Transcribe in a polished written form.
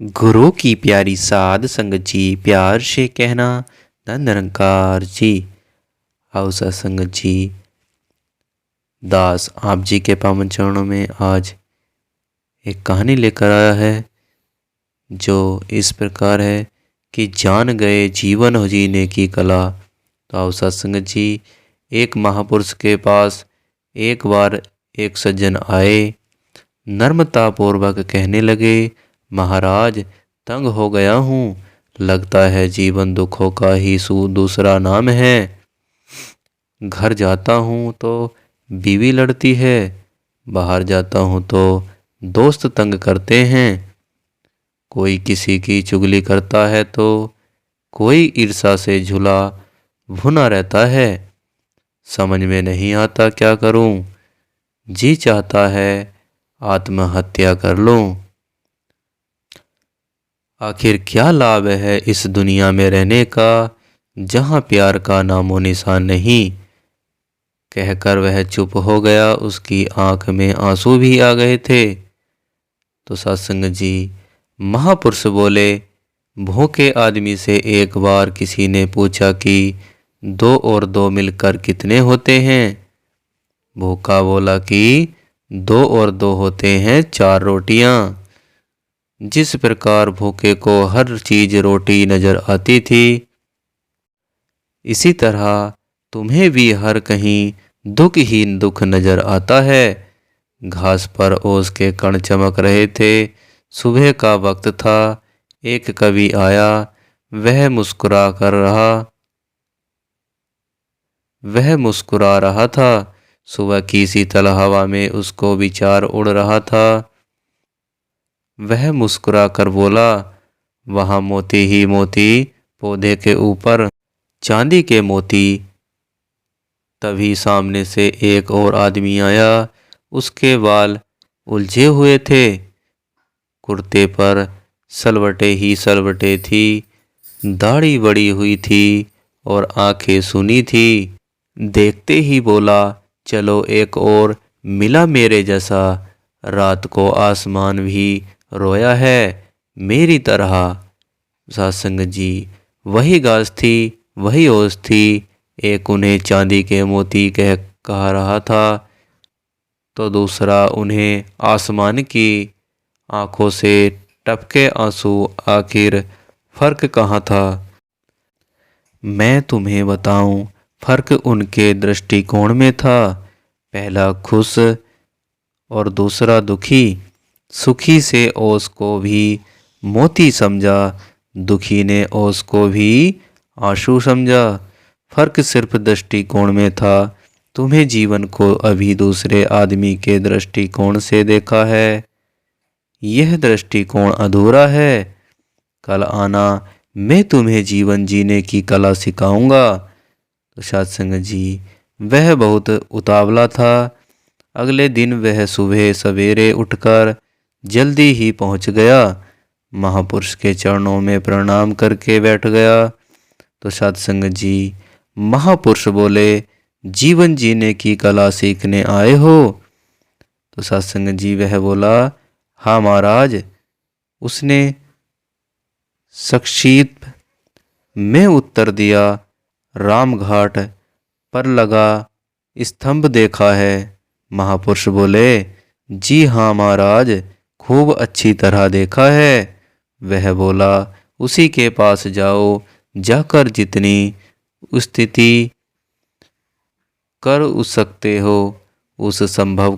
गुरु की प्यारी साध संगत जी, प्यार से कहना धन निरंकार जी। आओ सत्संगत जी, दास आप जी के पावन चरणों में आज एक कहानी लेकर आया है जो इस प्रकार है कि जान गए जीवन हो जीने की कला। तो आओ सत्संगत जी, एक महापुरुष के पास एक बार एक सज्जन आए, नम्रतापूर्वक कहने लगे, महाराज तंग हो गया हूँ, लगता है जीवन दुखों का ही दूसरा नाम है। घर जाता हूँ तो बीवी लड़ती है, बाहर जाता हूँ तो दोस्त तंग करते हैं, कोई किसी की चुगली करता है तो कोई ईर्ष्या से झुला भुना रहता है। समझ में नहीं आता क्या करूँ, जी चाहता है आत्महत्या कर लूँ। आखिर क्या लाभ है इस दुनिया में रहने का जहाँ प्यार का नामो निशान नहीं। कहकर वह चुप हो गया, उसकी आंख में आंसू भी आ गए थे। तो सत्संग जी, महापुरुष बोले, भूखे आदमी से एक बार किसी ने पूछा कि 2 और 2 मिलकर कितने होते हैं। भूखा बोला कि 2 और 2 होते हैं 4 रोटियां। जिस प्रकार भूखे को हर चीज रोटी नजर आती थी, इसी तरह तुम्हें भी हर कहीं दुख ही दुख नजर आता है। घास पर ओस के कण चमक रहे थे। सुबह का वक्त था। एक कवि आया, वह मुस्कुरा रहा था। सुबह की शीतल हवा में उसको विचार उड़ रहा था। वह मुस्कुरा कर बोला, वहाँ मोती ही मोती पौधे के ऊपर चांदी के मोती। तभी सामने से एक और आदमी आया, उसके बाल उलझे हुए थे, कुर्ते पर सलवटें ही सलवटें थी, दाढ़ी बड़ी हुई थी और आंखें सुनी थी। देखते ही बोला, चलो एक और मिला मेरे जैसा, रात को आसमान भी रोया है मेरी तरह। सत्संग जी, वही घास थी, वही ओस थी। एक उन्हें चांदी के मोती कह रहा था तो दूसरा उन्हें आसमान की आंखों से टपके आंसू। आखिर फर्क कहाँ था? मैं तुम्हें बताऊं, फर्क उनके दृष्टिकोण में था। पहला खुश और दूसरा दुखी। सुखी से ओस को भी मोती समझा, दुखी ने ओस को भी आंसू समझा। फर्क सिर्फ दृष्टिकोण में था। तुम्हें जीवन को अभी दूसरे आदमी के दृष्टिकोण से देखा है, यह दृष्टिकोण अधूरा है। कल आना, मैं तुम्हें जीवन जीने की कला सिखाऊंगा। तो सत्संग जी, वह बहुत उतावला था। अगले दिन वह सुबह सवेरे उठकर जल्दी ही पहुंच गया, महापुरुष के चरणों में प्रणाम करके बैठ गया। तो सत्संग जी, महापुरुष बोले, जीवन जीने की कला सीखने आए हो? तो सत्संग जी, वह बोला, हाँ महाराज। उसने संक्षिप्त में उत्तर दिया, रामघाट पर लगा स्तंभ देखा है। महापुरुष बोले, जी हाँ महाराज, खूब अच्छी तरह देखा है। वह बोला, उसी के पास जाओ, जाकर जितनी स्तुति कर सकते हो उस संभव